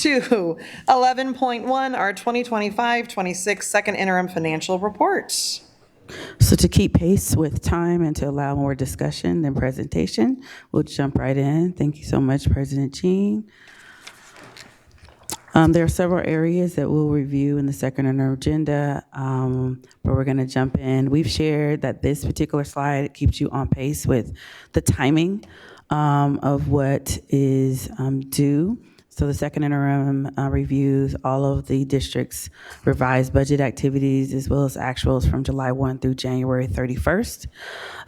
to 11.1, our 2025-26 second interim financial report. So to keep pace with time and to allow more discussion than presentation, we'll jump right in. Thank you so much, President Jean. There are several areas that we'll review in the second interim agenda, but we're going to jump in. We've shared that this particular slide keeps you on pace with the timing of what is due. So the second interim reviews all of the district's revised budget activities as well as actuals from July 1 through January 31st.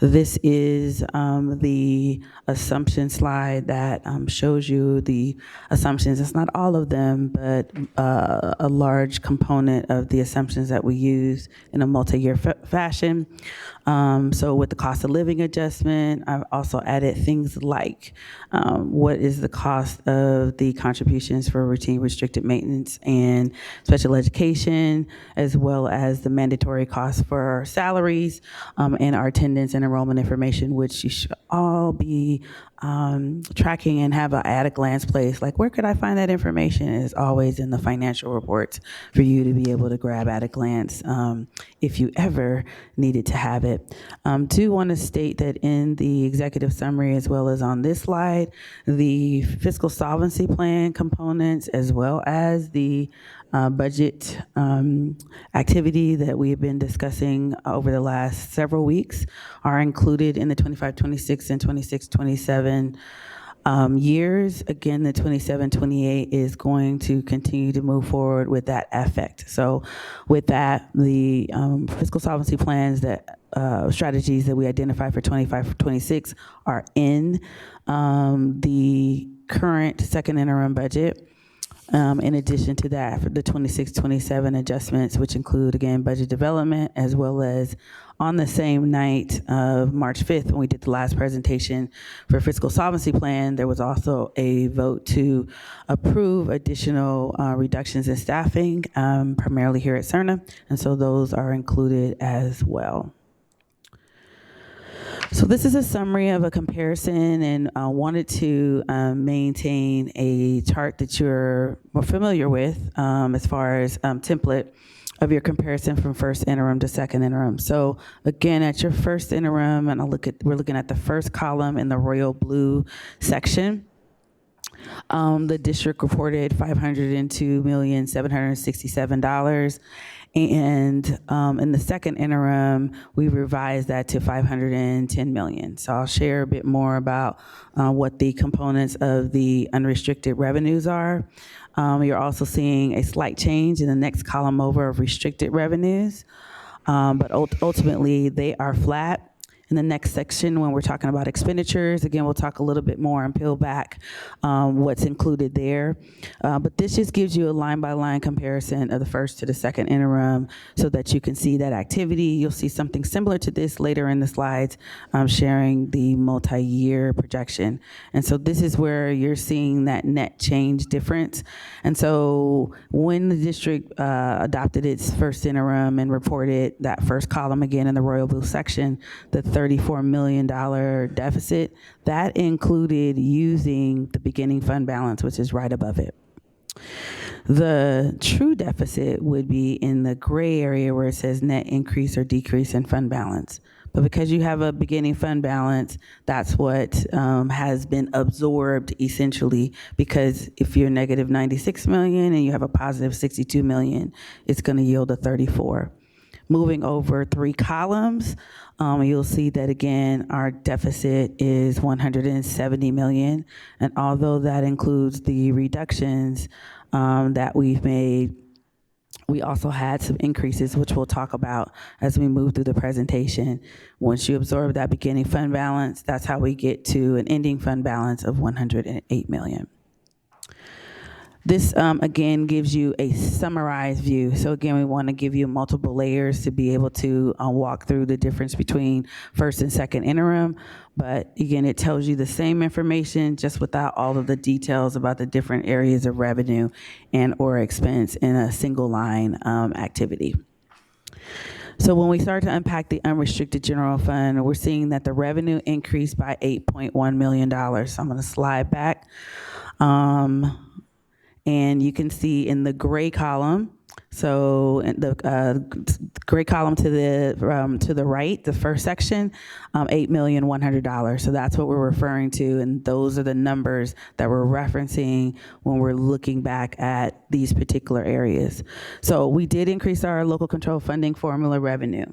This is the assumption slide that shows you the assumptions. It's not all of them, but a large component of the assumptions that we use in a multi-year fashion. So with the cost of living adjustment, I've also added things like what is the cost of the contributions for routine restricted maintenance and special education, as well as the mandatory costs for our salaries and our attendance and enrollment information, which you should all be tracking and have an at-a-glance place. Like, where could I find that information? Is always in the financial reports for you to be able to grab at a glance if you ever needed to have it. Do want to state that in the executive summary, as well as on this slide, the fiscal solvency plan components, as well as the budget activity that we have been discussing over the last several weeks are included in the 25-26 and 26-27 years. Again, the 27-28 is going to continue to move forward with that effect. So with that, the fiscal solvency plans that strategies that we identified for 25-26 are in the current second interim budget. In addition to that, for the 26-27 adjustments, which include, again, budget development, as well as on the same night of March 5th, when we did the last presentation for fiscal solvency plan, there was also a vote to approve additional reductions in staffing, primarily here at CERNA, and so those are included as well. So this is a summary of a comparison, and I wanted to maintain a chart that you're more familiar with as far as template of your comparison from first interim to second interim. So again, at your first interim, and we're looking at the first column in the royal blue section. The district reported $502,767,000. And in the second interim, we revised that to $510 million. So I'll share a bit more about what the components of the unrestricted revenues are. You're also seeing a slight change in the next column over of restricted revenues, but ultimately they are flat. In the next section, when we're talking about expenditures, again, we'll talk a little bit more and peel back what's included there. But this just gives you a line-by-line comparison of the first to the second interim so that you can see that activity. You'll see something similar to this later in the slides, sharing the multi-year projection. And so this is where you're seeing that net change difference. And so when the district adopted its first interim and reported that first column again in the royal blue section, the $34 million deficit, that included using the beginning fund balance, which is right above it. The true deficit would be in the gray area where it says net increase or decrease in fund balance. But because you have a beginning fund balance, that's what has been absorbed essentially, because if you're negative 96 million and you have a positive 62 million, it's going to yield a 34. Moving over 3 columns, you'll see that again, our deficit is 170 million. And although that includes the reductions that we've made, we also had some increases, which we'll talk about as we move through the presentation. Once you absorb that beginning fund balance, that's how we get to an ending fund balance of 108 million. This, again, gives you a summarized view. So again, we want to give you multiple layers to be able to walk through the difference between first and second interim. But again, it tells you the same information, just without all of the details about the different areas of revenue and or expense in a single line activity. So when we start to unpack the unrestricted general fund, we're seeing that the revenue increased by $8.1 million. So I'm going to slide back. And you can see in the gray column, so in the gray column to the right, the first section, $8,100,000. So that's what we're referring to, and those are the numbers that we're referencing when we're looking back at these particular areas. So we did increase our local control funding formula revenue.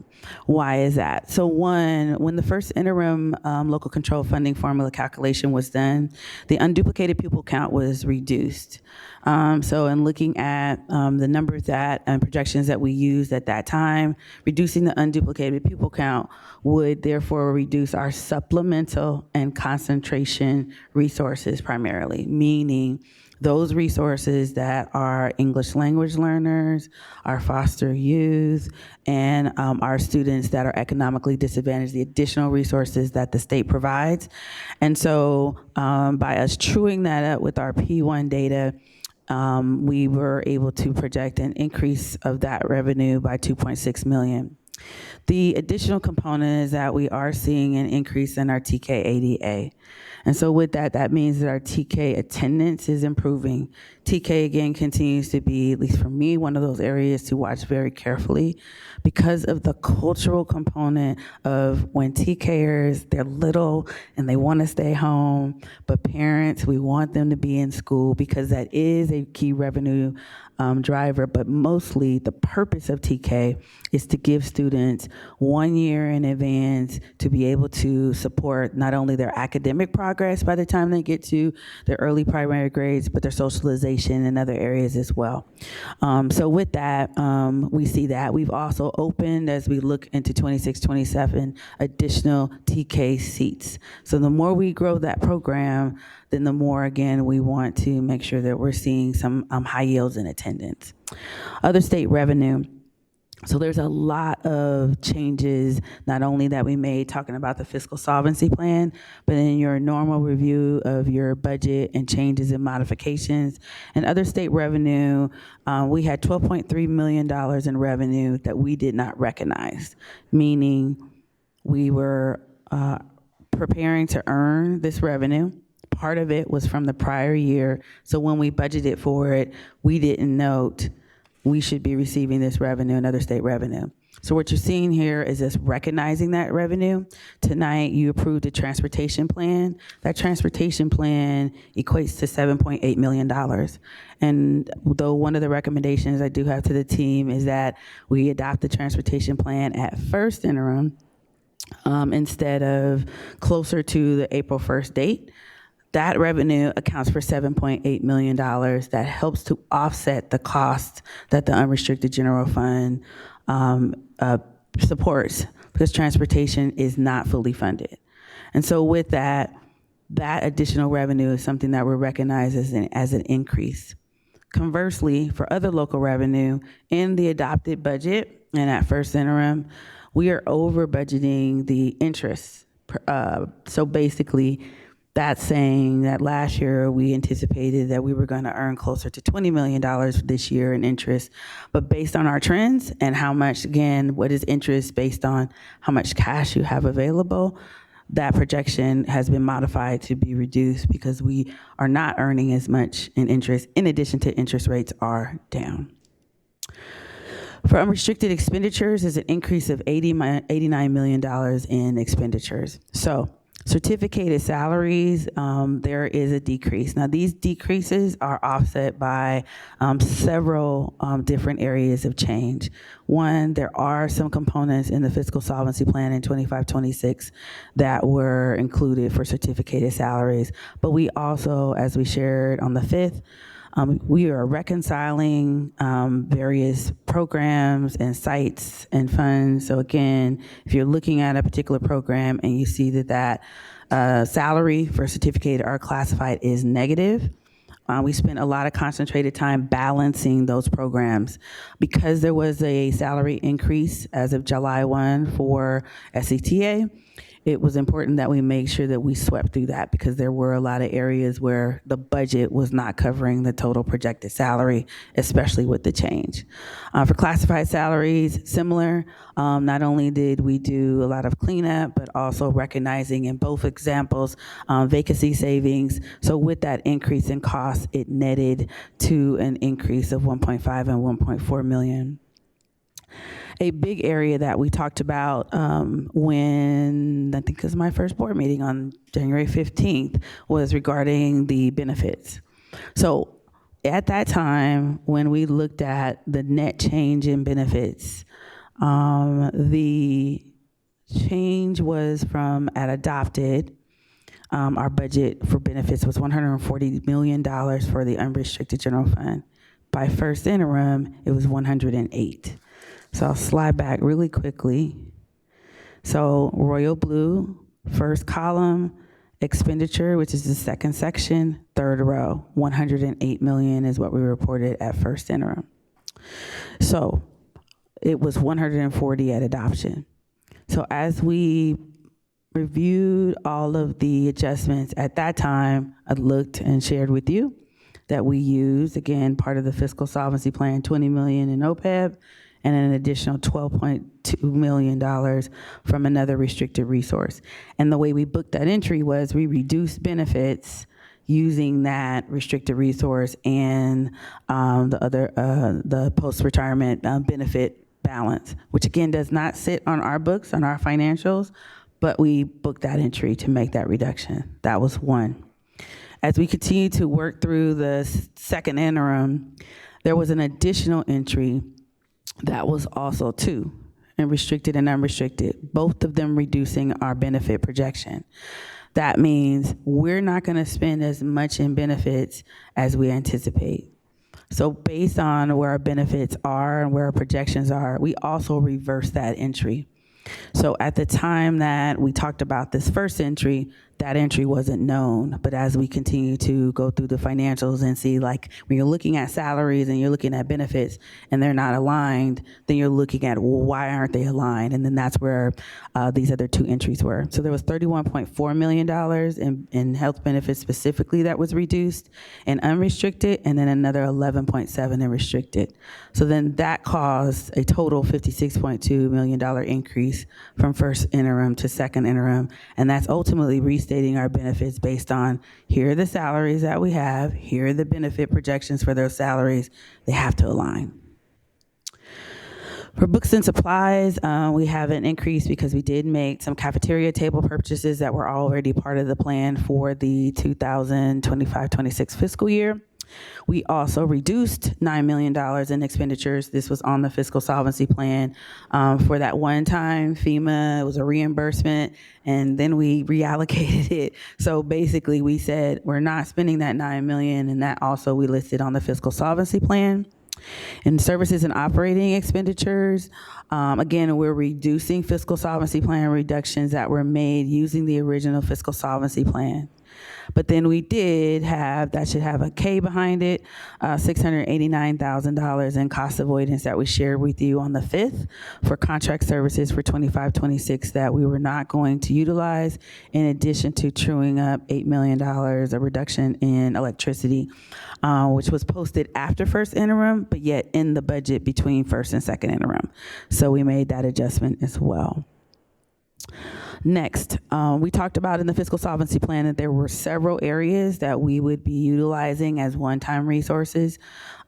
Why is that? So one, when the first interim local control funding formula calculation was done, the unduplicated pupil count was reduced. So in looking at the numbers that and projections that we used at that time, reducing the unduplicated pupil count would therefore reduce our supplemental and concentration resources primarily, meaning those resources that are English language learners, our foster youth, and our students that are economically disadvantaged, the additional resources that the state provides. And so by us truing that up with our P1 data, we were able to project an increase of that revenue by 2.6 million. The additional component is that we are seeing an increase in our TK-ADA. And so with that, that means that our TK attendance is improving. TK, again, continues to be, at least for me, one of those areas to watch very carefully because of the cultural component of when TKers, they're little and they want to stay home, but parents, we want them to be in school because that is a key revenue driver, but mostly the purpose of TK is to give students 1 year in advance to be able to support not only their academic progress by the time they get to their early primary grades, but their socialization in other areas as well. So with that, we see that. We've also opened, as we look into 26, 27, additional TK seats. So the more we grow that program, then the more, again, we want to make sure that we're seeing some high yields in attendance. Other state revenue. So there's a lot of changes, not only that we made talking about the fiscal solvency plan, but in your normal review of your budget and changes and modifications. And other state revenue, we had $12.3 million in revenue that we did not recognize, meaning we were preparing to earn this revenue. Part of it was from the prior year, so when we budgeted for it, we didn't note we should be receiving this revenue and other state revenue. So what you're seeing here is us recognizing that revenue. Tonight, you approved a transportation plan. That transportation plan equates to $7.8 million. And though one of the recommendations I do have to the team is that we adopt the transportation plan at first interim instead of closer to the April 1st date. That revenue accounts for $7.8 million that helps to offset the cost that the unrestricted general fund supports because transportation is not fully funded. And so with that, that additional revenue is something that we're recognized as an increase. Conversely, for other local revenue in the adopted budget and at first interim, we are over budgeting the interest. So basically, that's saying that last year we anticipated that we were going to earn closer to $20 million this year in interest, but based on our trends and how much, again, what is interest based on how much cash you have available, that projection has been modified to be reduced because we are not earning as much in interest, in addition to interest rates are down. For unrestricted expenditures, there's an increase of $89 million in expenditures. So certificated salaries, there is a decrease. Now, these decreases are offset by several different areas of change. One, there are some components in the fiscal solvency plan in 25-26 that were included for certificated salaries, but we also, as we shared on the 5th, we are reconciling various programs and sites and funds. So again, if you're looking at a particular program and you see that salary for certificated or classified is negative, we spent a lot of concentrated time balancing those programs. Because there was a salary increase as of July 1 for SCTA, it was important that we make sure that we swept through that because there were a lot of areas where the budget was not covering the total projected salary, especially with the change. For classified salaries, similar. Not only did we do a lot of cleanup, but also recognizing in both examples vacancy savings. So with that increase in cost, it netted to an increase of 1.5 and 1.4 million. A big area that we talked about when I think it was my first board meeting on January 15th was regarding the benefits. So at that time, when we looked at the net change in benefits, the change was from at adopted, our budget for benefits was $140 million for the unrestricted general fund. By first interim, it was 108. So I'll slide back really quickly. So royal blue, first column, expenditure, which is the second section, third row, 108 million is what we reported at first interim. So it was 140 at adoption. So as we reviewed all of the adjustments at that time, I looked and shared with you that we used, again, part of the fiscal solvency plan, 20 million in OPEB, and an additional $12.2 million from another restricted resource. And the way we booked that entry was we reduced benefits using that restricted resource and the post-retirement benefit balance, which again does not sit on our books, on our financials, but we booked that entry to make that reduction. That was one. As we continue to work through the second interim, there was an additional entry that was also two, and restricted and unrestricted, both of them reducing our benefit projection. That means we're not going to spend as much in benefits as we anticipate. So based on where our benefits are and where our projections are, we also reverse that entry. So at the time that we talked about this first entry, that entry wasn't known. But as we continue to go through the financials and see, like, when you're looking at salaries and you're looking at benefits and they're not aligned, then you're looking at, well, why aren't they aligned? And then that's where these other two entries were. So there was $31.4 million in health benefits specifically that was reduced and unrestricted, and then another 11.7 in restricted. So then that caused a total $56.2 million increase from first interim to second interim, and that's ultimately restating our benefits based on, here are the salaries that we have, here are the benefit projections for those salaries, they have to align. For books and supplies, we have an increase because we did make some cafeteria table purchases that were already part of the plan for the 2025-26 fiscal year. We also reduced $9 million in expenditures. This was on the fiscal solvency plan for that one time FEMA. It was a reimbursement, and then we reallocated it. So basically we said we're not spending that $9 million, and that also we listed on the fiscal solvency plan. In services and operating expenditures, again, we're reducing fiscal solvency plan reductions that were made using the original fiscal solvency plan. But then we did have, that should have a K behind it, $689,000 in cost avoidance that we shared with you on the 5th for contract services for 25-26 that we were not going to utilize, in addition to truing up $8 million, a reduction in electricity, which was posted after first interim, but yet in the budget between first and second interim. So we made that adjustment as well. Next, we talked about in the fiscal solvency plan that there were several areas that we would be utilizing as one-time resources.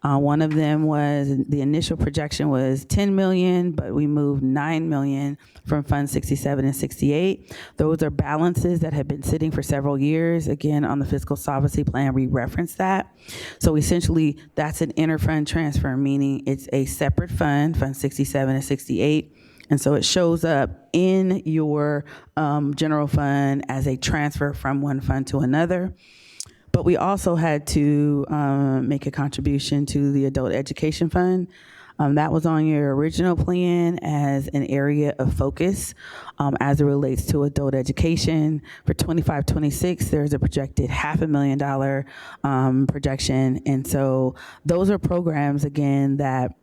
One of them was, the initial projection was 10 million, but we moved 9 million from Fund 67 and 68. Those are balances that have been sitting for several years. Again, on the fiscal solvency plan, we referenced that. So essentially, that's an inter-fund transfer, meaning it's a separate fund, Fund 67 and 68. And so it shows up in your general fund as a transfer from one fund to another. But we also had to make a contribution to the adult education fund. That was on your original plan as an area of focus as it relates to adult education. For 25-26, there's a projected $500,000 projection. And so those are programs, again, that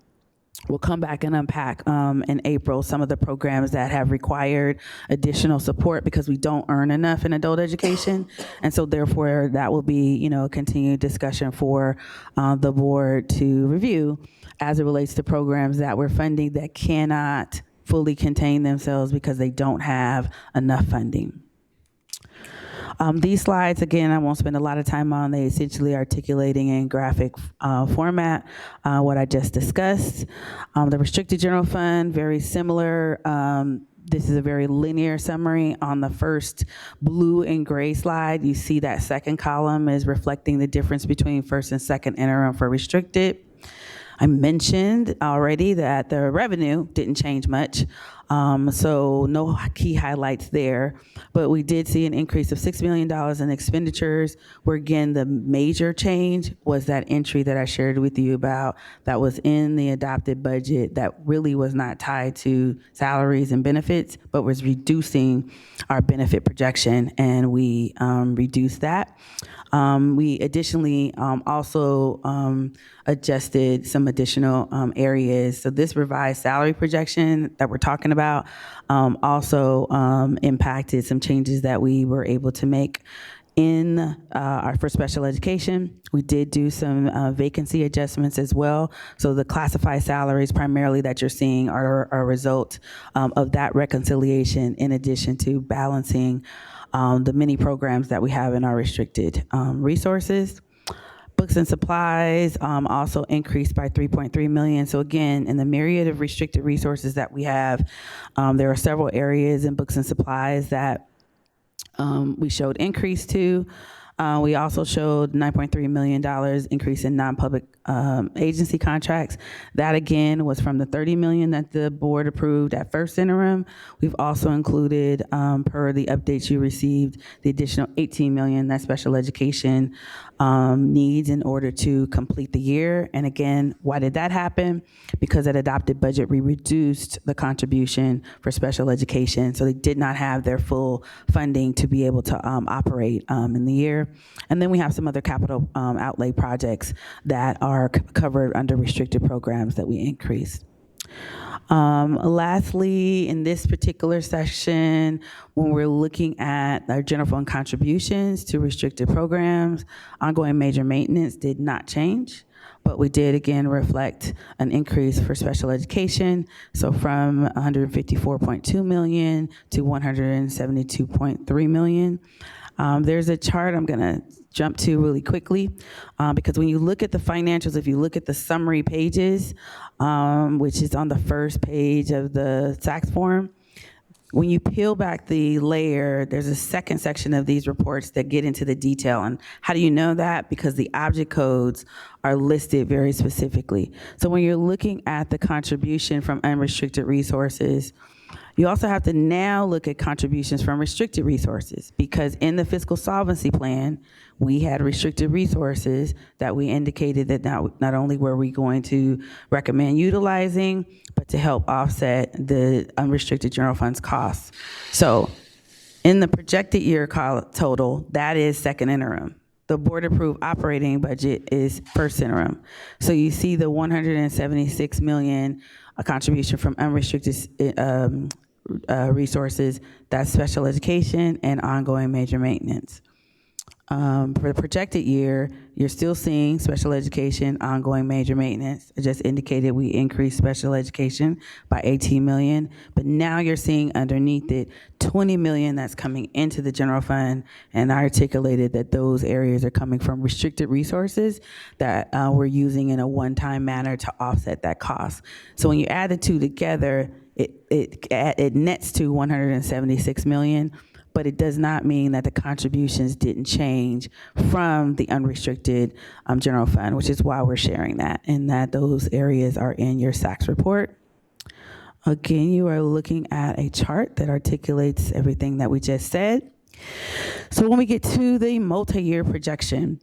We'll come back and unpack in April some of the programs that have required additional support because we don't earn enough in adult education. And so therefore, that will be, a continued discussion for the board to review as it relates to programs that we're funding that cannot fully contain themselves because they don't have enough funding. These slides, again, I won't spend a lot of time on. They essentially articulating in graphic format what I just discussed. The restricted general fund, very similar. This is a very linear summary. On the first blue and gray slide, you see that second column is reflecting the difference between first and second interim for restricted. I mentioned already that the revenue didn't change much, so no key highlights there. But we did see an increase of $6 million in expenditures, where again, the major change was that entry that I shared with you about that was in the adopted budget that really was not tied to salaries and benefits, but was reducing our benefit projection, and we reduced that. We additionally also adjusted some additional areas. So this revised salary projection that we're talking about also impacted some changes that we were able to make in for special education. We did do some vacancy adjustments as well. So the classified salaries primarily that you're seeing are a result of that reconciliation, in addition to balancing the many programs that we have in our restricted resources. Books and supplies also increased by $3.3 million. So again, in the myriad of restricted resources that we have, there are several areas in books and supplies that we showed increase to. We also showed $9.3 million increase in non-public agency contracts. That again was from the $30 million that the board approved at first interim. We've also included, per the updates you received, the additional $18 million that special education needs in order to complete the year. And again, why did that happen? Because at adopted budget, we reduced the contribution for special education, so they did not have their full funding to be able to operate in the year. And then we have some other capital outlay projects that are covered under restricted programs that we increased. Lastly, in this particular section, when we're looking at our general fund contributions to restricted programs, ongoing major maintenance did not change, but we did again reflect an increase for special education. So from 154.2 million to 172.3 million. There's a chart I'm gonna jump to really quickly because when you look at the financials, if you look at the summary pages, which is on the first page of the SACS form, when you peel back the layer, there's a second section of these reports that get into the detail. And how do you know that? Because the object codes are listed very specifically. So when you're looking at the contribution from unrestricted resources, you also have to now look at contributions from restricted resources, because in the fiscal solvency plan, we had restricted resources that we indicated that not only were we going to recommend utilizing, but to help offset the unrestricted general funds costs. So in the projected year total, that is second interim. The board approved operating budget is first interim. So you see the 176 million contribution from unrestricted resources, that's special education and ongoing major maintenance. For the projected year, you're still seeing special education, ongoing major maintenance. I just indicated we increased special education by 18 million, but now you're seeing underneath it 20 million that's coming into the general fund, and I articulated that those areas are coming from restricted resources that we're using in a one-time manner to offset that cost. So when you add the two together, it nets to 176 million. But it does not mean that the contributions didn't change from the unrestricted general fund, which is why we're sharing that, and that those areas are in your SACS report. Again, you are looking at a chart that articulates everything that we just said. So when we get to the multi-year projection,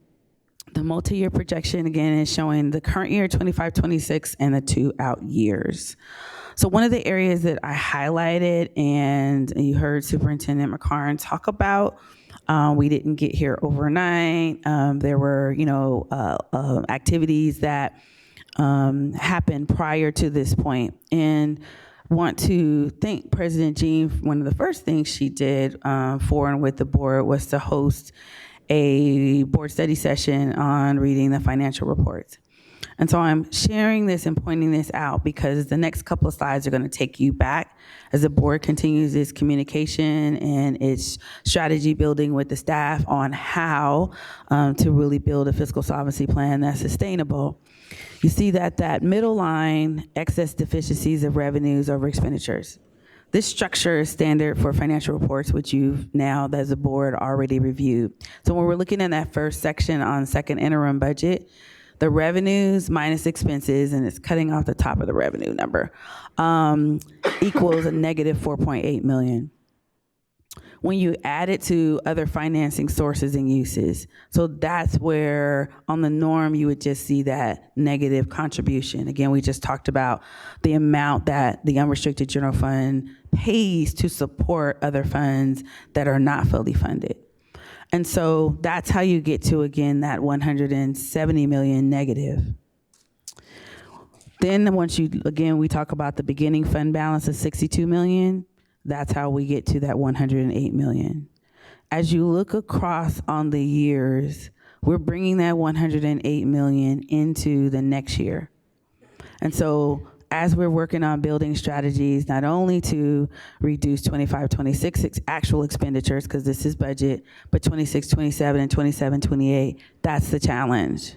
the multi-year projection, again, is showing the current year, 25-26, and the 2 out years. So one of the areas that I highlighted, and you heard Superintendent McCarn talk about, we didn't get here overnight. There were, activities that happened prior to this point. And want to thank President Jean. One of the first things she did for and with the board was to host a board study session on reading the financial reports. And so I'm sharing this and pointing this out because the next couple of slides are going to take you back as the board continues its communication and its strategy building with the staff on how to really build a fiscal solvency plan that's sustainable. You see that middle line, excess deficiencies of revenues over expenditures. This structure is standard for financial reports, which you've now, as a board, already reviewed. So when we're looking at that first section on second interim budget, the revenues minus expenses, and it's cutting off the top of the revenue number, equals a negative 4.8 million. When you add it to other financing sources and uses, so that's where on the norm you would just see that negative contribution. Again, we just talked about the amount that the unrestricted general fund pays to support other funds that are not fully funded. And so that's how you get to, again, that 170 million negative. Then once we talk about the beginning fund balance of 62 million, that's how we get to that 108 million. As you look across on the years, we're bringing that 108 million into the next year. And so as we're working on building strategies, not only to reduce 25, 26 actual expenditures, because this is budget, but 26, 27, and 27, 28, that's the challenge.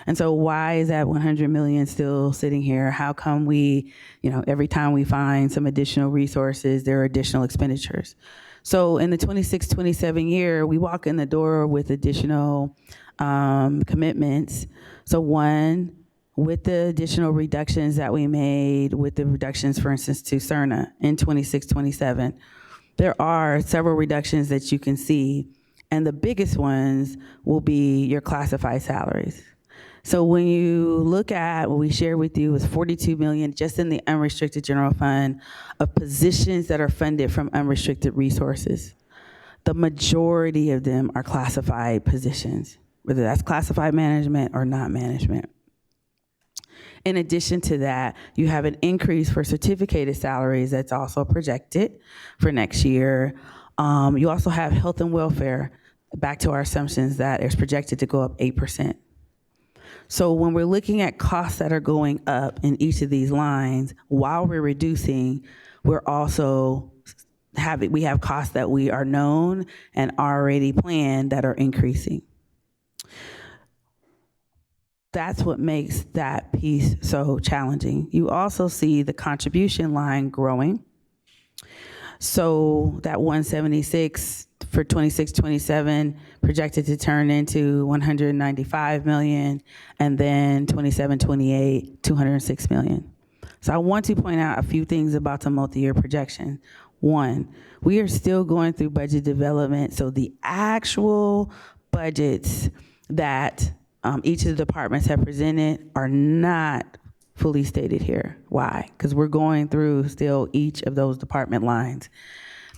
And so why is that 100 million still sitting here? How come we, every time we find some additional resources, there are additional expenditures? So in the 26, 27 year, we walk in the door with additional commitments. So one, with the additional reductions that we made, with the reductions, for instance, to CERNA in 26, 27, there are several reductions that you can see, and the biggest ones will be your classified salaries. So when you look at what we shared with you was 42 million just in the unrestricted general fund of positions that are funded from unrestricted resources. The majority of them are classified positions, whether that's classified management or not management. In addition to that, you have an increase for certificated salaries that's also projected for next year. You also have health and welfare, back to our assumptions, that is projected to go up 8%. So when we're looking at costs that are going up in each of these lines, while we're reducing, we're also we have costs that we are known and already planned that are increasing. That's what makes that piece so challenging. You also see the contribution line growing. So that 176 for 26, 27 projected to turn into 195 million, and then 27, 28, 206 million. So I want to point out a few things about the multi-year projection. One, we are still going through budget development, so the actual budgets that each of the departments have presented are not fully stated here. Why? Because we're going through still each of those department lines.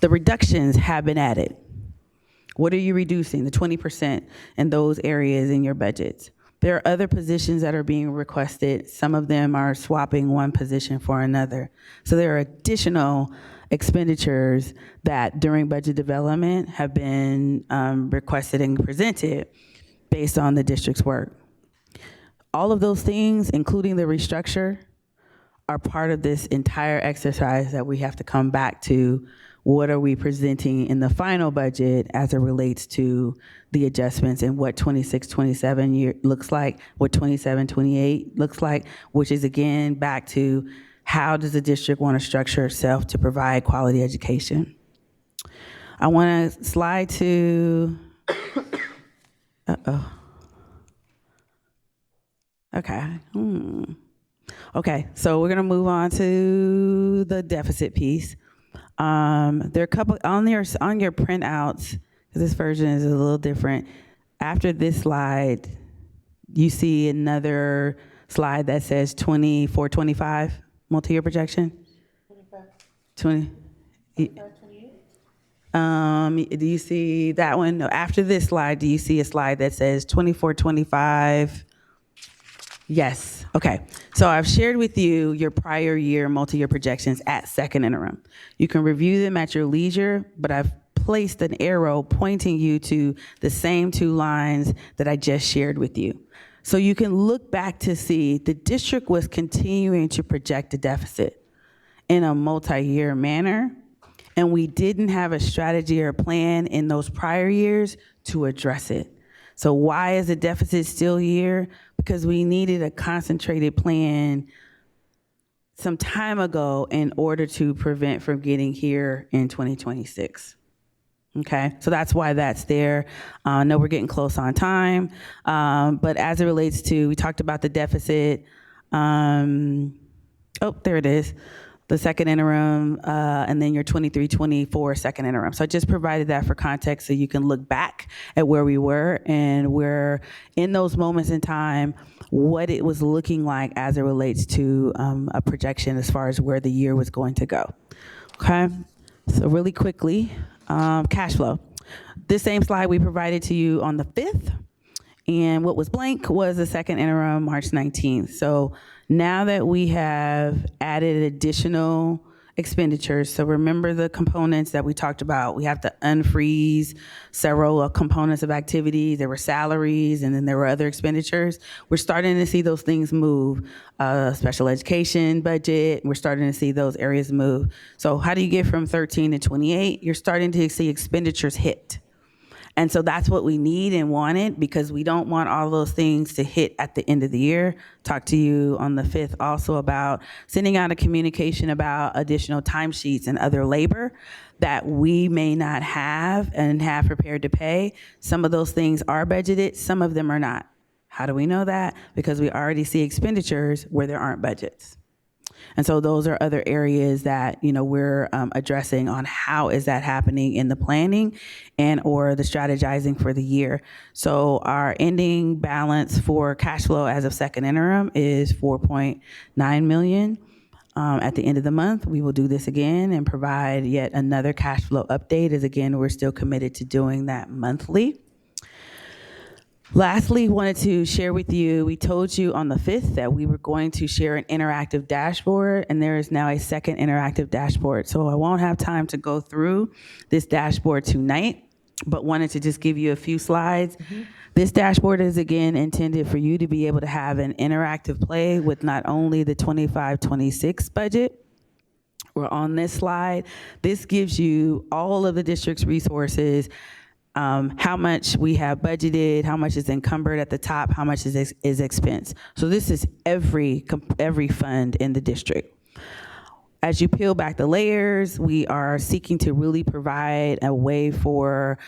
The reductions have been added. What are you reducing? The 20% in those areas in your budgets. There are other positions that are being requested. Some of them are swapping one position for another. So there are additional expenditures that during budget development have been requested and presented based on the district's work. All of those things, including the restructure, are part of this entire exercise that we have to come back to. What are we presenting in the final budget as it relates to the adjustments and what 26, 27 year looks like, what 27, 28 looks like, which is again back to how does the district want to structure itself to provide quality education. I want to slide to, okay. Okay, so we're gonna move on to the deficit piece. There are a couple on your printouts, because this version is a little different. After this slide, you see another slide that says 24, 25 multi-year projection. 20. 28. Do you see that one? No, after this slide, do you see a slide that says 24, 25? Yes. Okay. So I've shared with you your prior year multi-year projections at second interim. You can review them at your leisure, but I've placed an arrow pointing you to the same two lines that I just shared with you. So you can look back to see the district was continuing to project a deficit in a multi-year manner, and we didn't have a strategy or plan in those prior years to address it. So why is the deficit still here? Because we needed a concentrated plan some time ago in order to prevent from getting here in 2026. Okay, so that's why that's there. I know we're getting close on time, but as it relates to, we talked about the deficit. Oh, there it is. The second interim, and then your 23-24 second interim. So I just provided that for context so you can look back at where we were and where in those moments in time, what it was looking like as it relates to a projection as far as where the year was going to go. Okay, so really quickly, cash flow. This same slide we provided to you on the 5th. And what was blank was the second interim, March 19th. So now that we have added additional expenditures, so remember the components that we talked about. We have to unfreeze several components of activities. There were salaries, and then there were other expenditures. We're starting to see those things move. Special education budget, we're starting to see those areas move. So how do you get from 13 to 28? You're starting to see expenditures hit. And so that's what we need and wanted, because we don't want all those things to hit at the end of the year. Talked to you on the 5th also about sending out a communication about additional timesheets and other labor that we may not have and have prepared to pay. Some of those things are budgeted, some of them are not. How do we know that? Because we already see expenditures where there aren't budgets. And so those are other areas that, we're addressing on how is that happening in the planning and or the strategizing for the year. So our ending balance for cash flow as of second interim is 4.9 million. At the end of the month, we will do this again and provide yet another cash flow update, as again, we're still committed to doing that monthly. Lastly, wanted to share with you, we told you on the 5th that we were going to share an interactive dashboard, and there is now a second interactive dashboard. So I won't have time to go through this dashboard tonight, but wanted to just give you a few slides. Mm-hmm. This dashboard is, again, intended for you to be able to have an interactive play with not only the 25-26 budget. We're on this slide. This gives you all of the district's resources, how much we have budgeted, how much is encumbered at the top, how much is expense. So this is every fund in the district. As you peel back the layers, we are seeking to really provide a way for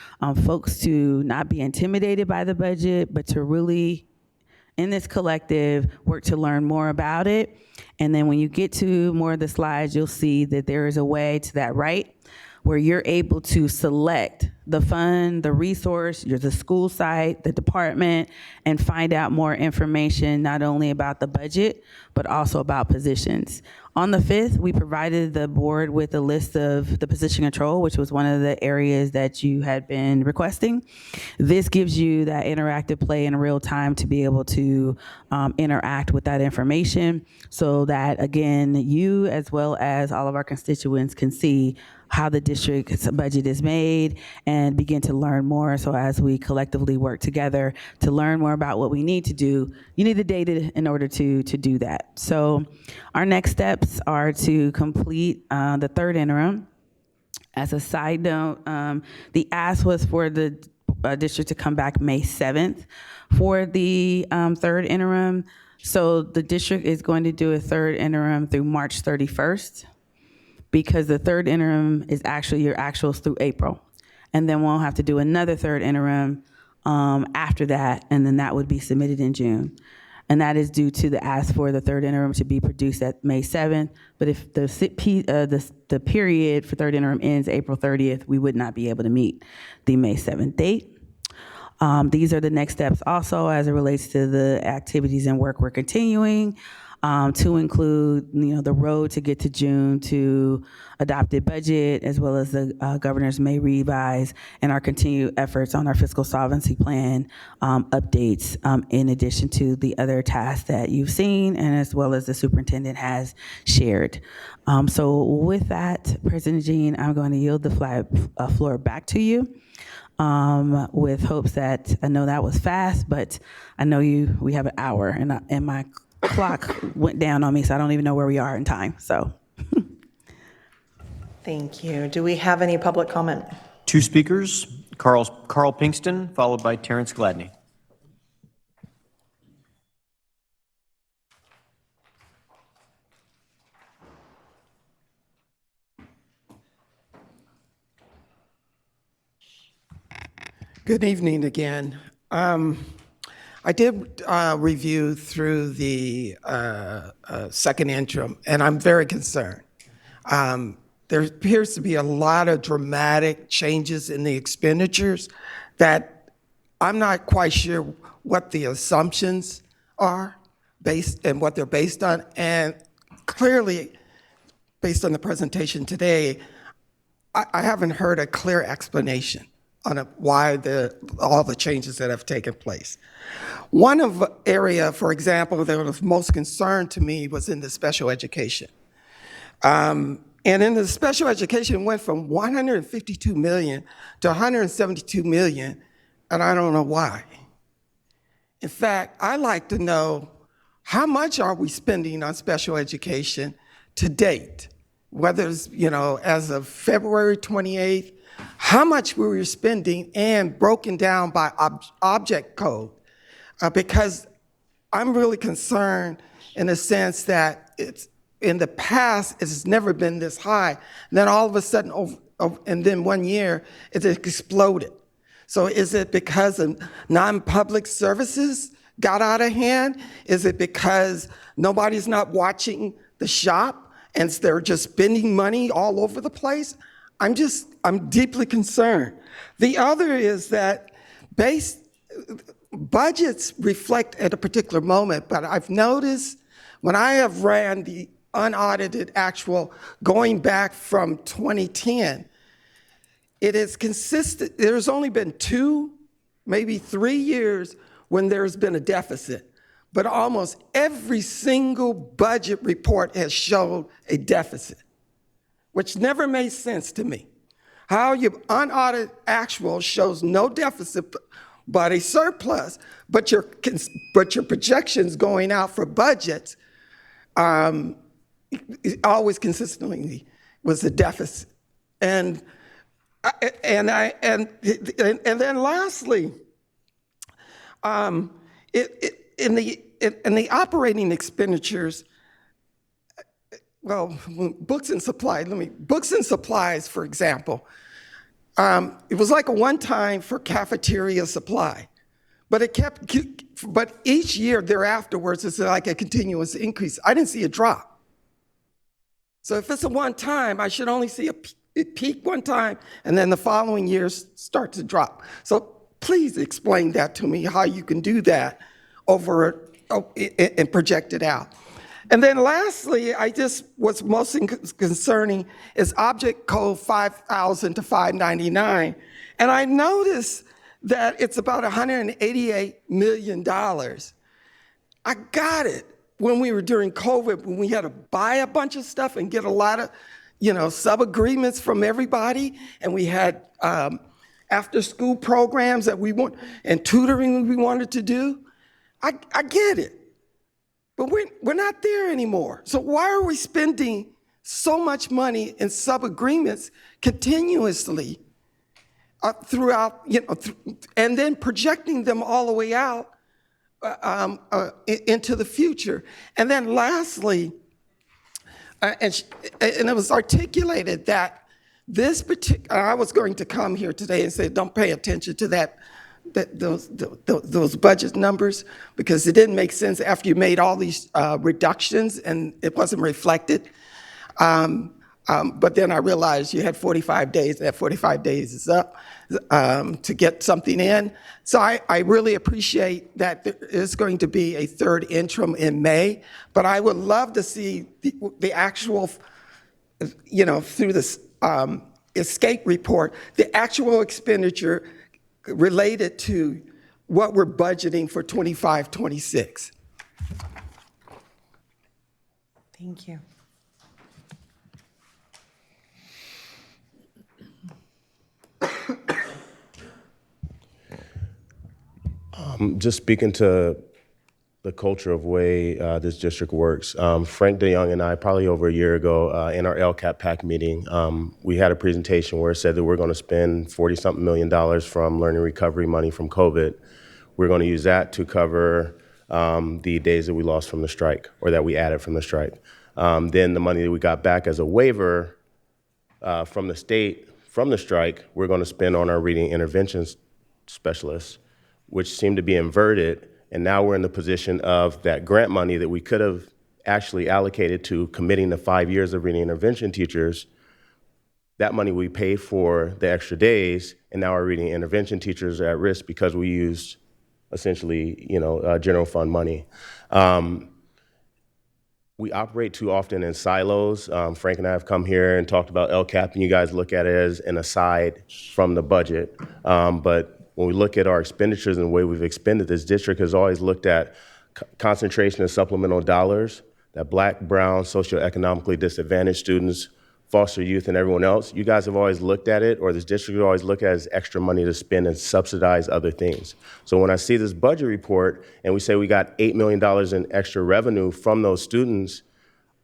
folks to not be intimidated by the budget, but to really, in this collective, work to learn more about it. And then when you get to more of the slides, you'll see that there is a way to that right where you're able to select the fund, the resource, the school site, the department, and find out more information not only about the budget, but also about positions. On the 5th, we provided the board with a list of the position control, which was one of the areas that you had been requesting. This gives you that interactive play in real time to be able to interact with that information so that, again, you as well as all of our constituents can see how the district's budget is made and begin to learn more. So as we collectively work together to learn more about what we need to do, you need the data in order to do that. So our next steps are to complete the third interim. As a side note, the ask was for the district to come back May 7th for the third interim. So the district is going to do a third interim through March 31st. Because the third interim is actually your actuals through April. And then we'll have to do another third interim after that, and then that would be submitted in June. And that is due to the ask for the third interim to be produced at May 7th. But if the period for third interim ends April 30th, we would not be able to meet the May 7th date. These are the next steps also as it relates to the activities and work we're continuing. to include, the road to get to June to adopted budget, as well as the governor's May revise and our continued efforts on our fiscal solvency plan updates, in addition to the other tasks that you've seen and as well as the superintendent has shared. So with that, President Jean, I'm going to yield the floor back to you, with hopes that, I know that was fast, but I know we have an hour, and my clock went down on me, so I don't even know where we are in time. So, Thank you. Do we have any public comment? 2 speakers, Carl Pinkston, followed by Terrence Gladney. Good evening again. I did review through the second interim, and I'm very concerned. There appears to be a lot of dramatic changes in the expenditures that I'm not quite sure what the assumptions are based and what they're based on. And clearly, based on the presentation today, I haven't heard a clear explanation on why all the changes that have taken place. One of area, for example, that was most concerned to me was in the special education. And in the special education, it went from 152 million to 172 million, and I don't know why. In fact, I'd like to know how much are we spending on special education to date, whether it's, as of February 28th, how much we were spending and broken down by object code, because I'm really concerned in the sense that it's in the past it's never been this high. And then all of a sudden, and then 1 year, it exploded. So is it because of non-public services got out of hand? Is it because nobody's not watching the shop and they're just spending money all over the place? I'm deeply concerned. The other is that budgets reflect at a particular moment, but I've noticed when I have ran the unaudited actual going back from 2010, it is consistent. There's only been 2, maybe 3 years when there's been a deficit, but almost every single budget report has showed a deficit, which never made sense to me. How your unaudited actual shows no deficit but a surplus, but your projections going out for budgets always consistently was a deficit. And then lastly, in the operating expenditures, well, books and supplies, for example, it was like a one-time for cafeteria supply, but each year thereafterwards it's like a continuous increase. I didn't see a drop. So if it's a one-time, I should only see a peak one time, and then the following years start to drop. So please explain that to me, how you can do that and project it out. And then lastly, what's most concerning is object code 5,000 to 599. And I noticed that it's about $188 million. I got it when we were during COVID, when we had to buy a bunch of stuff and get a lot of, sub-agreements from everybody. And we had after-school programs that we want and tutoring we wanted to do. I get it. But we're not there anymore. So why are we spending so much money in sub-agreements continuously throughout, and then projecting them all the way out into the future? And then lastly, and it was articulated that this particular, I was going to come here today and say, don't pay attention to those budget numbers, because it didn't make sense after you made all these reductions and it wasn't reflected. But then I realized you had 45 days, that 45 days is up to get something in. So I really appreciate that there is going to be a third interim in May, but I would love to see the actual, through this escape report, the actual expenditure related to what we're budgeting for 25, 26. Thank you. Just speaking to the culture of way this district works, Frank DeYoung and I, probably over a year ago, in our LCAP PAC meeting, we had a presentation where it said that we're going to spend $40-something million from learning recovery money from COVID. We're going to use that to cover the days that we lost from the strike, or that we added from the strike. Then the money that we got back as a waiver from the state from the strike, we're going to spend on our reading intervention specialists, which seemed to be inverted. And now we're in the position of that grant money that we could have actually allocated to committing to 5 years of reading intervention teachers. That money we paid for the extra days, and now our reading intervention teachers are at risk because we used essentially, general fund money. We operate too often in silos. Frank and I have come here and talked about LCAP, and you guys look at it as an aside from the budget. But when we look at our expenditures and the way we've expended, this district has always looked at concentration of supplemental dollars that Black, brown, socioeconomically disadvantaged students, foster youth, and everyone else. You guys have always looked at it, or this district has always looked at it as extra money to spend and subsidize other things. So when I see this budget report and we say we got $8 million in extra revenue from those students,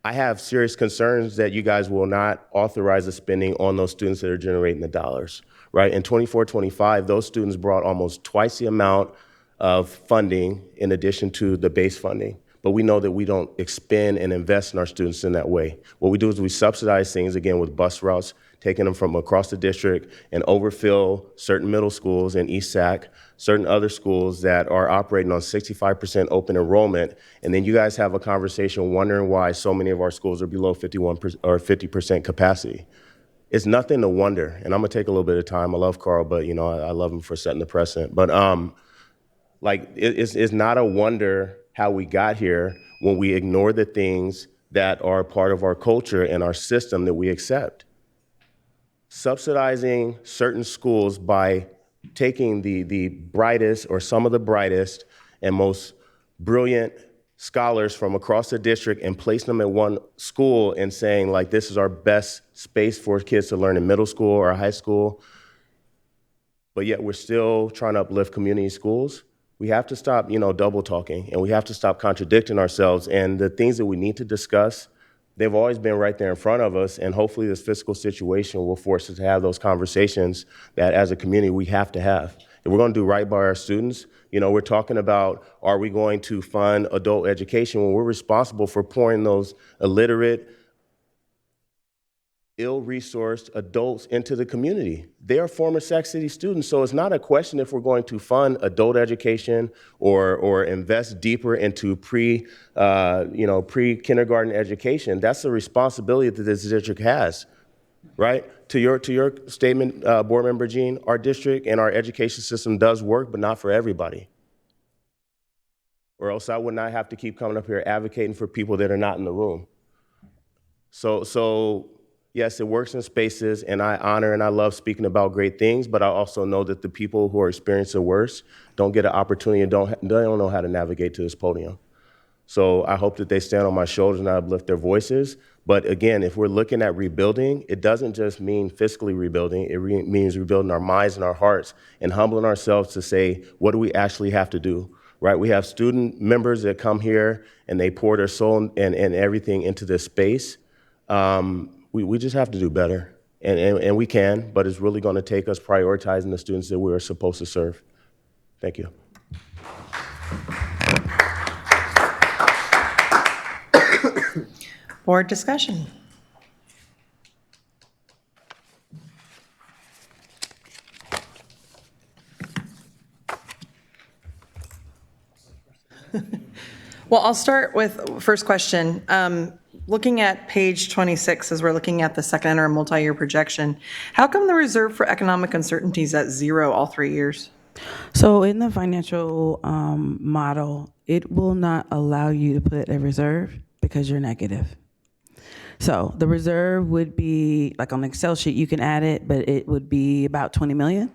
I have serious concerns that you guys will not authorize the spending on those students that are generating the dollars, right? In 24-25, those students brought almost twice the amount of funding in addition to the base funding. But we know that we don't expend and invest in our students in that way. What we do is we subsidize things, again, with bus routes, taking them from across the district and overfill certain middle schools in East Sac, certain other schools that are operating on 65% open enrollment. And then you guys have a conversation wondering why so many of our schools are below 51% or 50% capacity. It's nothing to wonder. And I'm gonna take a little bit of time. I love Carl, but I love him for setting the precedent. But it's not a wonder how we got here when we ignore the things that are part of our culture and our system that we accept. Subsidizing certain schools by taking the brightest or some of the brightest and most brilliant scholars from across the district and placing them at one school and saying, like, this is our best space for kids to learn in middle school or high school, but yet we're still trying to uplift community schools. We have to stop, double talking, and we have to stop contradicting ourselves. And the things that we need to discuss, they've always been right there in front of us. And hopefully this fiscal situation will force us to have those conversations that as a community we have to have. If we're going to do right by our students, we're talking about, are we going to fund adult education when we're responsible for pouring those illiterate, ill-resourced adults into the community? They are former Sac City students, so it's not a question if we're going to fund adult education or invest deeper into pre-kindergarten education. That's the responsibility that this district has, right? To your statement, Board Member Jean, our district and our education system does work, but not for everybody. Or else I would not have to keep coming up here advocating for people that are not in the room. So yes, it works in spaces, and I honor and I love speaking about great things, but I also know that the people who are experiencing the worst don't get an opportunity and they don't know how to navigate to this podium. So I hope that they stand on my shoulders and I uplift their voices. But again, if we're looking at rebuilding, it doesn't just mean fiscally rebuilding. It means rebuilding our minds and our hearts and humbling ourselves to say, what do we actually have to do, right? We have student members that come here and they pour their soul and everything into this space. We just have to do better, and we can, but it's really going to take us prioritizing the students that we are supposed to serve. Thank you. Board discussion. Well, I'll start with first question. looking at page 26, as we're looking at the second interim multi-year projection, how come the reserve for economic uncertainty is at 0 all 3 years? So in the financial model, it will not allow you to put a reserve because you're negative. So the reserve would be, like on the Excel sheet, you can add it, but it would be about 20 million.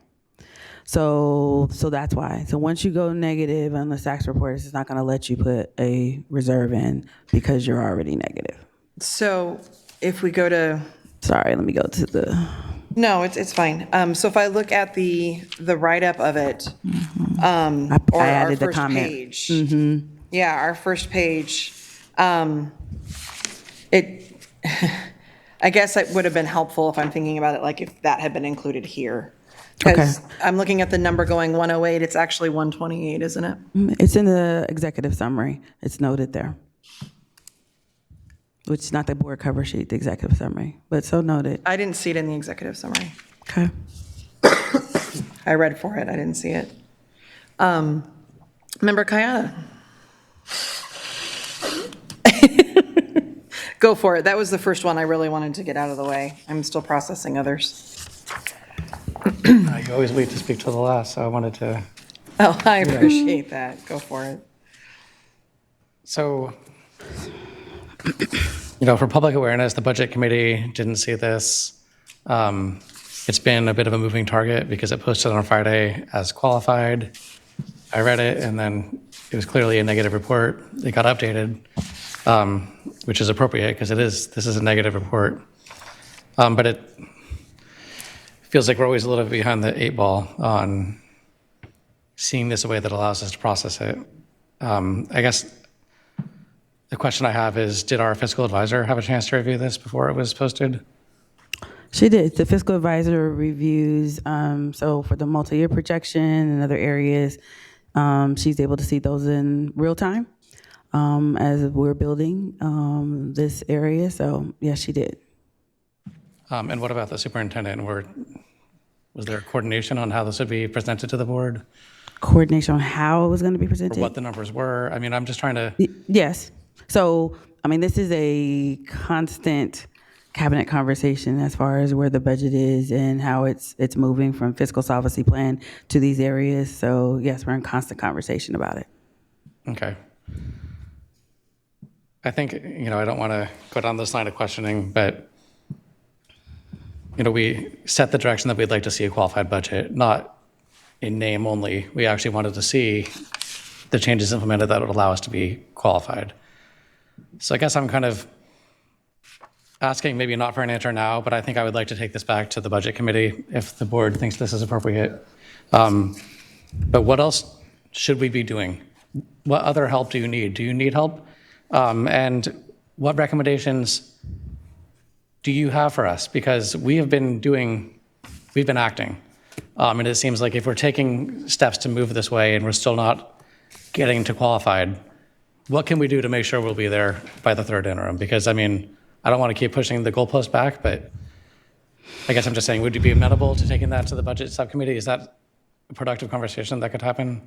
So that's why. So once you go negative on the SACS report, it's not going to let you put a reserve in because you're already negative. So if we go to, Sorry, let me go to the, no, it's fine. So if I look at the write-up of it, or I our added the first comment. page. Yeah, our first page, it, I guess it would have been helpful if I'm thinking about it, like if that had been included here. Because I'm looking at the number going 108, it's actually 128, isn't it? It's in the executive summary. It's noted there. Which is not the board cover sheet, the executive summary, but so noted. I didn't see it in the executive summary. Okay. I read for it, I didn't see it. Member Kayada. Go for it. That was the first one I really wanted to get out of the way. I'm still processing others. You always wait to speak till the last, so I wanted to. Oh, I appreciate that. Go for it. So, for public awareness, the Budget Committee didn't see this. It's been a bit of a moving target because it posted on Friday as qualified. I read it, and then it was clearly a negative report. It got updated, which is appropriate because this is a negative report. But it feels like we're always a little bit behind the 8 ball on seeing this a way that allows us to process it. I guess the question I have is, did our fiscal advisor have a chance to review this before it was posted? She did. The fiscal advisor reviews, so for the multi-year projection and other areas, she's able to see those in real time as we're building this area. So, yes, she did. And what about the superintendent? Was there coordination on how this would be presented to the board? Coordination on how it was going to be presented? Or what the numbers were? I mean, I'm just trying to. Yes. So, this is a constant cabinet conversation as far as where the budget is and how it's moving from fiscal solvency plan to these areas. So, yes, we're in constant conversation about it. Okay. I think, I don't want to go down this line of questioning, but, we set the direction that we'd like to see a qualified budget, not in name only. We actually wanted to see the changes implemented that would allow us to be qualified. So I guess I'm kind of asking, maybe not for an answer now, but I think I would like to take this back to the Budget Committee if the board thinks this is appropriate. But what else should we be doing? What other help do you need? Do you need help? And what recommendations do you have for us? Because we've been acting. And it seems like if we're taking steps to move this way and we're still not getting to qualified, what can we do to make sure we'll be there by the third interim? Because, I don't want to keep pushing the goalpost back, but I guess I'm just saying, would you be amenable to taking that to the budget subcommittee? Is that a productive conversation that could happen?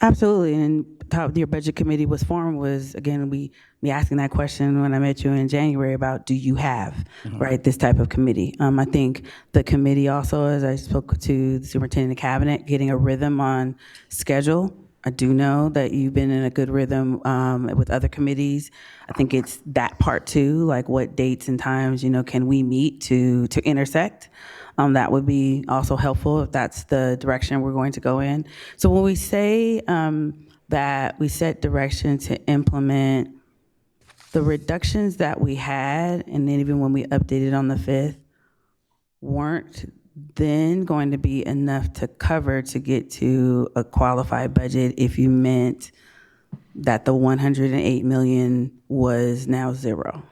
Absolutely. And how your budget committee was formed was, again, me asking that question when I met you in January about, do you have, right, this type of committee? I think the committee also, as I spoke to the superintendent and cabinet, getting a rhythm on schedule. I do know that you've been in a good rhythm with other committees. I think it's that part too, like what dates and times, can we meet to intersect? That would be also helpful if that's the direction we're going to go in. So when we say that we set direction to implement the reductions that we had, and then even when we updated on the 5th, weren't then going to be enough to cover to get to a qualified budget if you meant that the 108 million was now 0.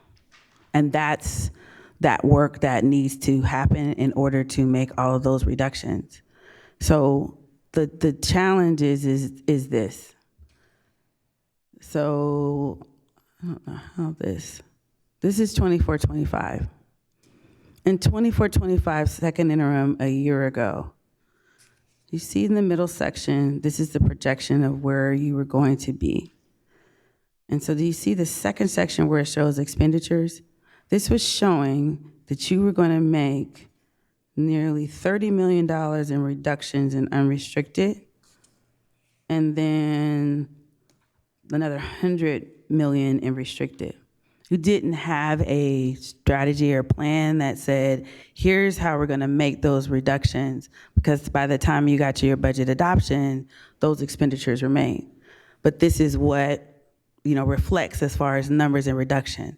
And that's that work that needs to happen in order to make all of those reductions. So the challenge is this. So I don't know how this is 24-25. In 24-25, second interim a year ago, you see in the middle section, this is the projection of where you were going to be. And so do you see the second section where it shows expenditures? This was showing that you were going to make nearly $30 million in reductions in unrestricted, and then another 100 million in restricted. You didn't have a strategy or plan that said, here's how we're gonna make those reductions, because by the time you got to your budget adoption, those expenditures were made. But this is what, reflects as far as numbers and reduction.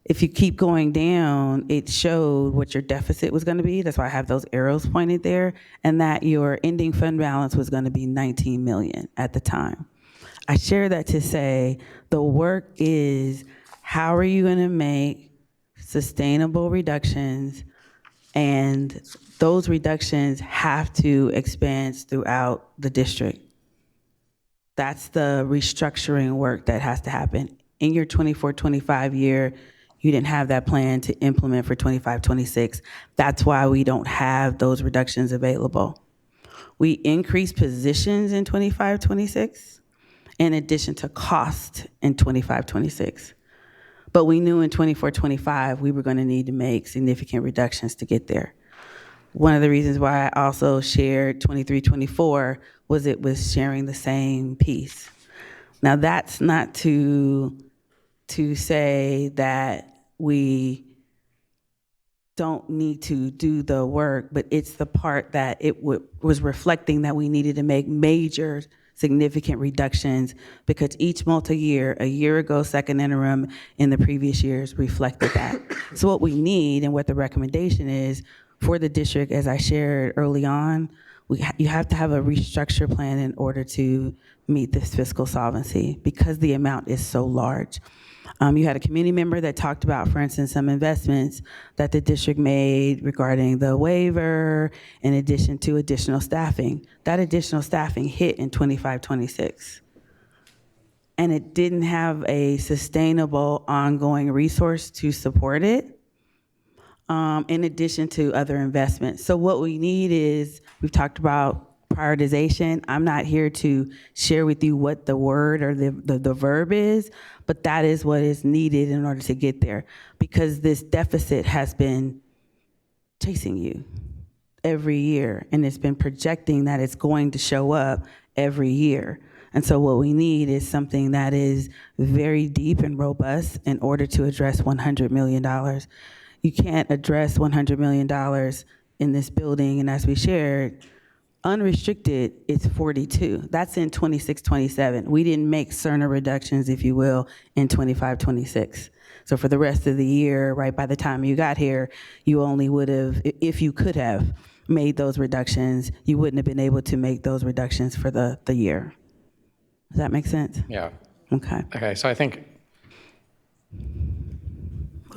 If you keep going down, it showed what your deficit was gonna be. That's why I have those arrows pointed there, and that your ending fund balance was gonna be 19 million at the time. I share that to say the work is, how are you gonna make sustainable reductions, and those reductions have to expand throughout the district. That's the restructuring work that has to happen. In your 24-25 year, you didn't have that plan to implement for 25-26. That's why we don't have those reductions available. We increased positions in 25-26 in addition to cost in 25-26. But we knew in 24-25 we were going to need to make significant reductions to get there. One of the reasons why I also shared 23-24 was it was sharing the same piece. Now that's not to say that we don't need to do the work, but it's the part that it was reflecting that we needed to make major significant reductions, because each multi-year, a year ago, second interim, in the previous years reflected that. So what we need and what the recommendation is for the district, as I shared early on, you have to have a restructure plan in order to meet this fiscal solvency, because the amount is so large. You had a community member that talked about, for instance, some investments that the district made regarding the waiver, in addition to additional staffing. That additional staffing hit in 25-26. And it didn't have a sustainable ongoing resource to support it, in addition to other investments. So what we need is, we've talked about prioritization. I'm not here to share with you what the word or the verb is, but that is what is needed in order to get there, because this deficit has been chasing you every year, and it's been projecting that it's going to show up every year. And so what we need is something that is very deep and robust in order to address $100 million. You can't address $100 million in this building, and as we shared, unrestricted, it's 42. That's in 26-27. We didn't make Cerner reductions, if you will, in 25-26. So for the rest of the year, right, by the time you got here, you only would have, if you could have made those reductions, you wouldn't have been able to make those reductions for the year. Does that make sense? Yeah. Okay. Okay, so I think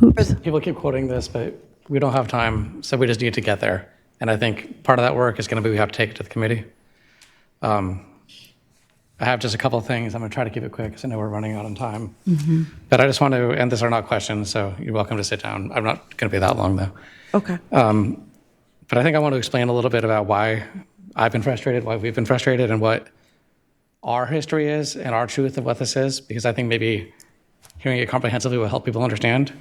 Oops. people keep quoting this, but we don't have time, so we just need to get there. And I think part of that work is going to be, we have to take it to the committee. I have just a couple of things. I'm going to try to keep it quick because I know we're running out of time. But I just want to, and these are not questions, so you're welcome to sit down. I'm not going to be that long, though. Okay. But I think I want to explain a little bit about why I've been frustrated, why we've been frustrated, and what our history is and our truth of what this is, because I think maybe hearing it comprehensively will help people understand.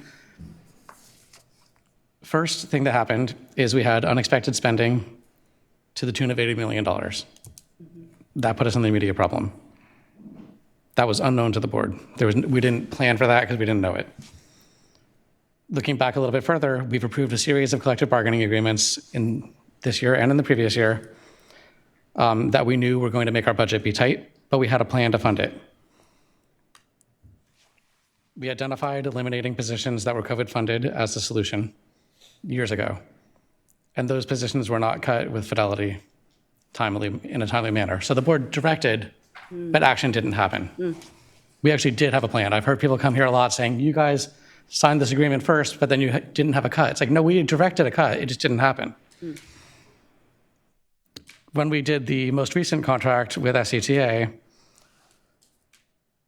First thing that happened is we had unexpected spending to the tune of $80 million. That put us in the immediate problem. That was unknown to the board. We didn't plan for that because we didn't know it. Looking back a little bit further, we've approved a series of collective bargaining agreements in this year and in the previous year that we knew were going to make our budget be tight, but we had a plan to fund it. We identified eliminating positions that were COVID funded as the solution years ago. And those positions were not cut with fidelity in a timely manner. So the board directed, but action didn't happen. We actually did have a plan. I've heard people come here a lot saying, you guys signed this agreement first, but then you didn't have a cut. It's like, no, we directed a cut. It just didn't happen. When we did the most recent contract with SCTA,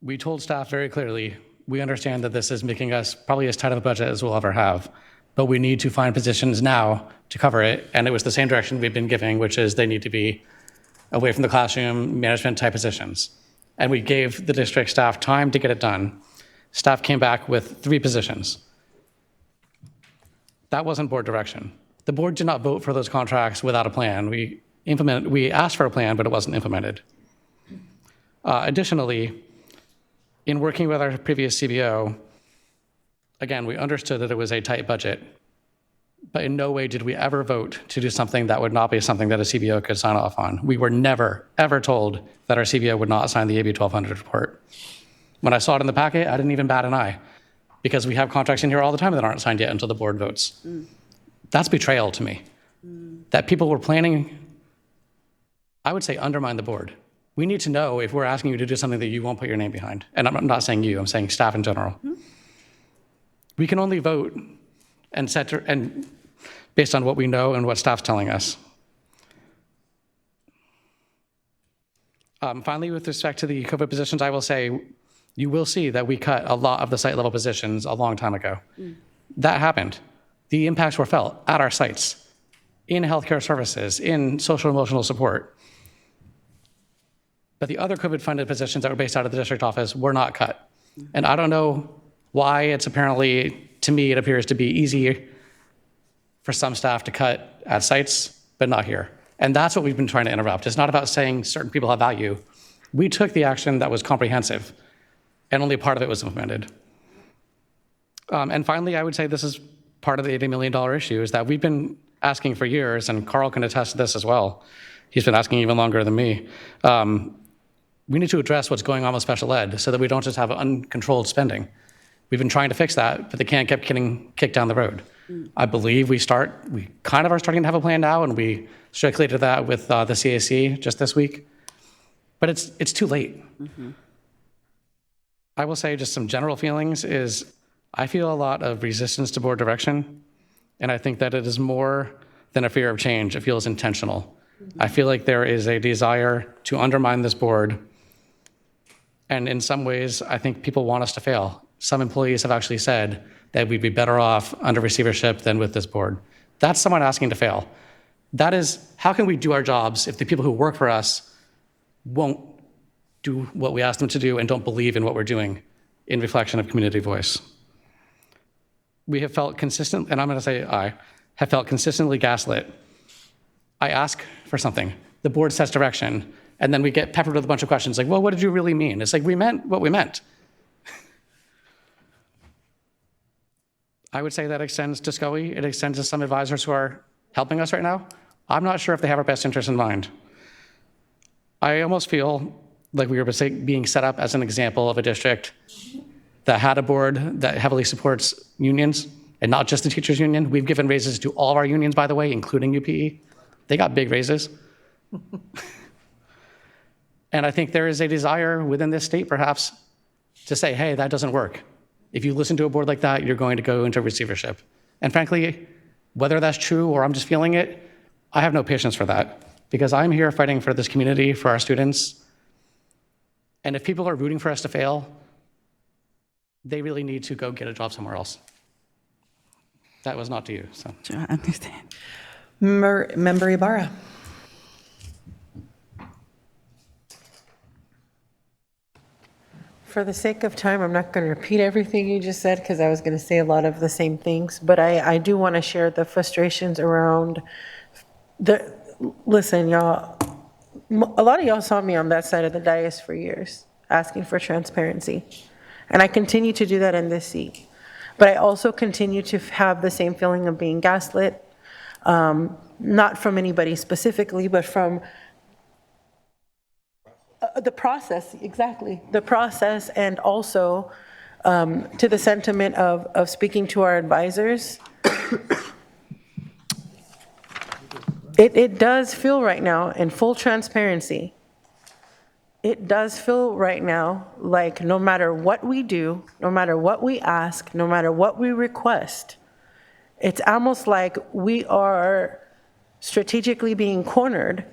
we told staff very clearly, we understand that this is making us probably as tight of a budget as we'll ever have, but we need to find positions now to cover it. And it was the same direction we've been giving, which is they need to be away from the classroom, management type positions. and we gave the district staff time to get it done. Staff came back with 3 positions. That wasn't board direction. The board did not vote for those contracts without a plan. We asked for a plan, but it wasn't implemented. Additionally, in working with our previous CBO, again, we understood that it was a tight budget, but in no way did we ever vote to do something that would not be something that a CBO could sign off on. We were never, ever told that our CBO would not sign the AB 1200 report. When I saw it in the packet, I didn't even bat an eye, because we have contracts in here all the time that aren't signed yet until the board votes. That's betrayal to me. That people were planning, I would say, undermine the board. We need to know if we're asking you to do something that you won't put your name behind. And I'm not saying you, I'm saying staff in general. We can only vote and based on what we know and what staff's telling us. Finally, with respect to the COVID positions, I will say, you will see that we cut a lot of the site level positions a long time ago. That happened. The impacts were felt at our sites, in healthcare services, in social emotional support. But the other COVID funded positions that were based out of the district office were not cut. And I don't know why. It's apparently, to me, it appears to be easy for some staff to cut at sites, but not here. And that's what we've been trying to interrupt. It's not about saying certain people have value. We took the action that was comprehensive, and only part of it was implemented. And finally, I would say this is part of the $80 million issue, is that we've been asking for years, and Carl can attest to this as well. He's been asking even longer than me. We need to address what's going on with special ed so that we don't just have uncontrolled spending. We've been trying to fix that, but they can't keep getting kicked down the road. I believe we kind of are starting to have a plan now, and we circulated that with the CAC just this week. But it's too late. I will say just some general feelings is I feel a lot of resistance to board direction, and I think that it is more than a fear of change. It feels intentional. I feel like there is a desire to undermine this board, and in some ways, I think people want us to fail. Some employees have actually said that we'd be better off under receivership than with this board. That's someone asking to fail. That is, how can we do our jobs if the people who work for us won't do what we ask them to do and don't believe in what we're doing in reflection of community voice? We have felt consistent, and I'm going to say I have felt consistently gaslit. I ask for something, the board sets direction, and then we get peppered with a bunch of questions like, well, what did you really mean? It's like, we meant what we meant. I would say that extends to SCOE. It extends to some advisors who are helping us right now. I'm not sure if they have our best interests in mind. I almost feel like we were being set up as an example of a district that had a board that heavily supports unions, and not just the teachers union. We've given raises to all of our unions, by the way, including UPE. They got big raises. And I think there is a desire within this state, perhaps, to say, hey, that doesn't work. If you listen to a board like that, you're going to go into receivership. And frankly, whether that's true or I'm just feeling it, I have no patience for that, because I'm here fighting for this community, for our students. And if people are rooting for us to fail, they really need to go get a job somewhere else. That was not to you, so. Sure, I understand. Member Ibarra. For the sake of time, I'm not going to repeat everything you just said, because I was going to say a lot of the same things, but I do want to share the frustrations around listen, y'all, a lot of y'all saw me on that side of the dais for years, asking for transparency. And I continue to do that in this seat. But I also continue to have the same feeling of being gaslit, not from anybody specifically, but from the process, exactly, the process, and also to the sentiment of speaking to our advisors. It does feel right now, in full transparency, it does feel right now like no matter what we do, no matter what we ask, no matter what we request, it's almost like we are strategically being cornered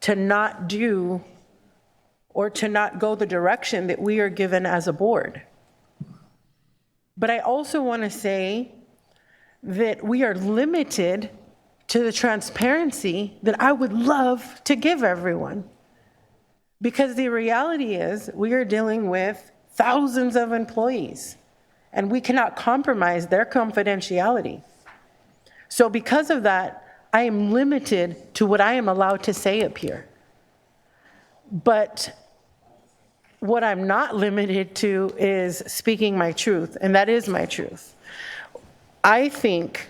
to not do or to not go the direction that we are given as a board. But I also want to say that we are limited to the transparency that I would love to give everyone. Because the reality is we are dealing with thousands of employees, and we cannot compromise their confidentiality. So because of that, I am limited to what I am allowed to say up here. But what I'm not limited to is speaking my truth, and that is my truth. I think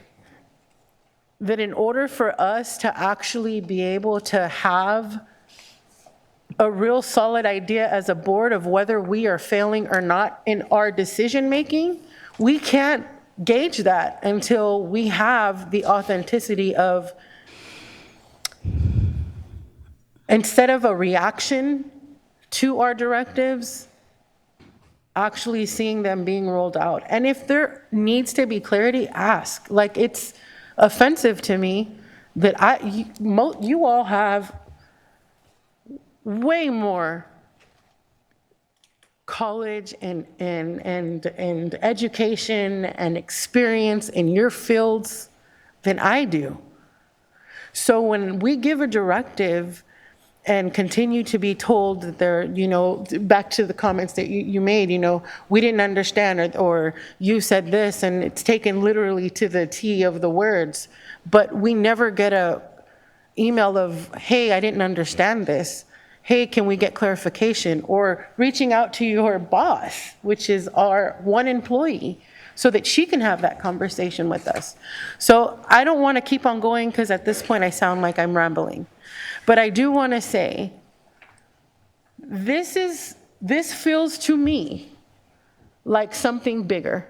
that in order for us to actually be able to have a real solid idea as a board of whether we are failing or not in our decision making, we can't gauge that until we have the authenticity of, instead of a reaction to our directives, actually seeing them being rolled out. And if there needs to be clarity, ask. Like, it's offensive to me that you all have way more college and education and experience in your fields than I do. So when we give a directive and continue to be told that they're, back to the comments that you made, we didn't understand, or you said this, and it's taken literally to the T of the words, but we never get a email of, hey, I didn't understand this. Hey, can we get clarification? Or reaching out to your boss, which is our one employee, so that she can have that conversation with us. So I don't want to keep on going, because at this point I sound like I'm rambling. But I do want to say, this feels to me like something bigger.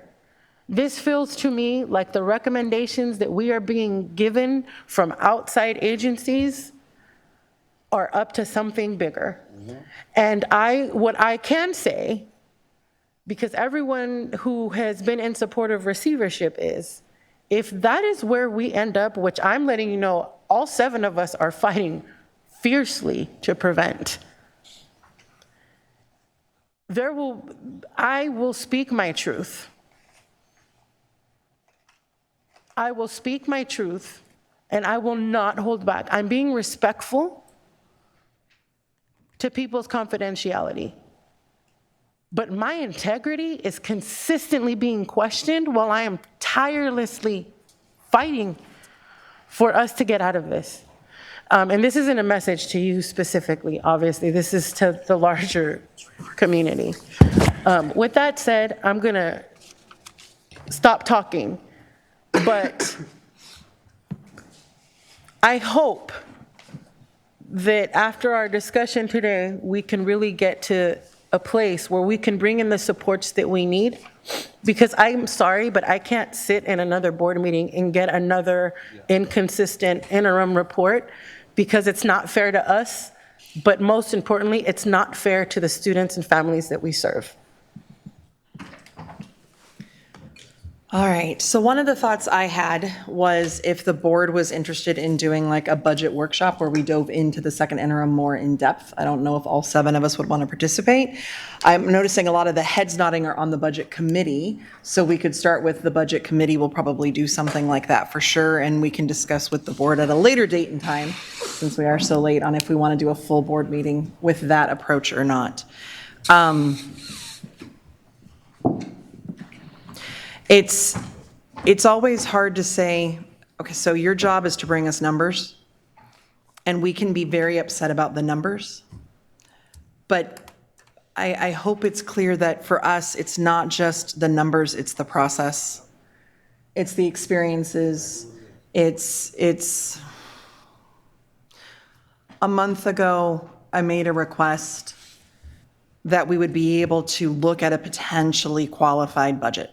This feels to me like the recommendations that we are being given from outside agencies are up to something bigger. And what I can say, because everyone who has been in support of receivership is, if that is where we end up, which I'm letting you know, all 7 of us are fighting fiercely to prevent, I will speak my truth. I will speak my truth, and I will not hold back. I'm being respectful to people's confidentiality. But my integrity is consistently being questioned while I am tirelessly fighting for us to get out of this. And this isn't a message to you specifically, obviously. This is to the larger community. With that said, I'm going to stop talking. But I hope that after our discussion today, we can really get to a place where we can bring in the supports that we need. Because I'm sorry, but I can't sit in another board meeting and get another inconsistent interim report, because it's not fair to us, but most importantly, it's not fair to the students and families that we serve. All right, so one of the thoughts I had was if the board was interested in doing like a budget workshop where we dove into the second interim more in depth. I don't know if all 7 of us would want to participate. I'm noticing a lot of the heads nodding are on the budget committee, so we could start with the budget committee. We'll probably do something like that for sure, and we can discuss with the board at a later date and time, since we are so late, on if we want to do a full board meeting with that approach or not. It's always hard to say, okay, so your job is to bring us numbers, and we can be very upset about the numbers. But I hope it's clear that for us, it's not just the numbers, it's the process. It's the experiences. It's a month ago, I made a request that we would be able to look at a potentially qualified budget.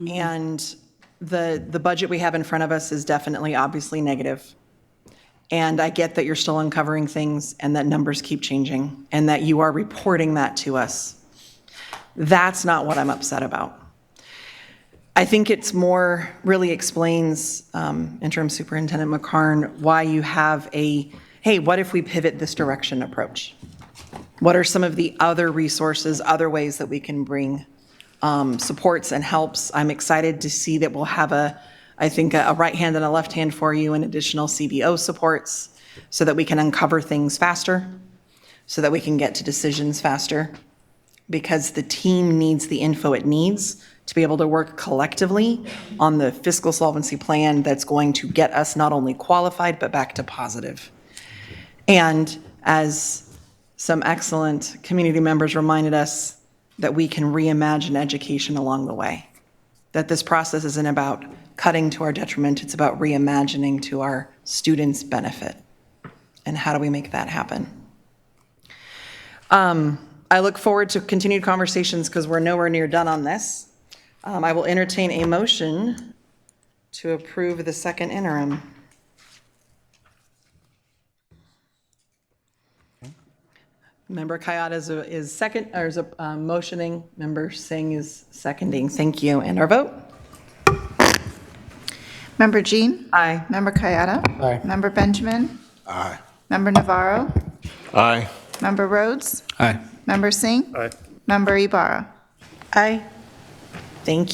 And the budget we have in front of us is definitely obviously negative. And I get that you're still uncovering things and that numbers keep changing and that you are reporting that to us. That's not what I'm upset about. I think it's more really explains, Interim Superintendent McCarn, why you have a, hey, what if we pivot this direction approach? What are some of the other resources, other ways that we can bring supports and helps? I'm excited to see that we'll have I think a right hand and a left hand for you and additional CBO supports. so that we can uncover things faster, so that we can get to decisions faster, because the team needs the info it needs to be able to work collectively on the fiscal solvency plan that's going to get us not only qualified, but back to positive. And as some excellent community members reminded us, that we can reimagine education along the way. That this process isn't about cutting to our detriment, it's about reimagining to our students' benefit. And how do we make that happen? I look forward to continued conversations because we're nowhere near done on this. I will entertain a motion to approve the second interim. Member Kayada is second, or is motioning. Member Singh is seconding. Thank you. And our vote? Member Jean? Aye. Member Kayada? Aye. Member Benjamin? Aye. Member Navarro? Aye. Member Rhodes? Aye. Member Singh? Aye. Member Ibarra? Aye. Thank you.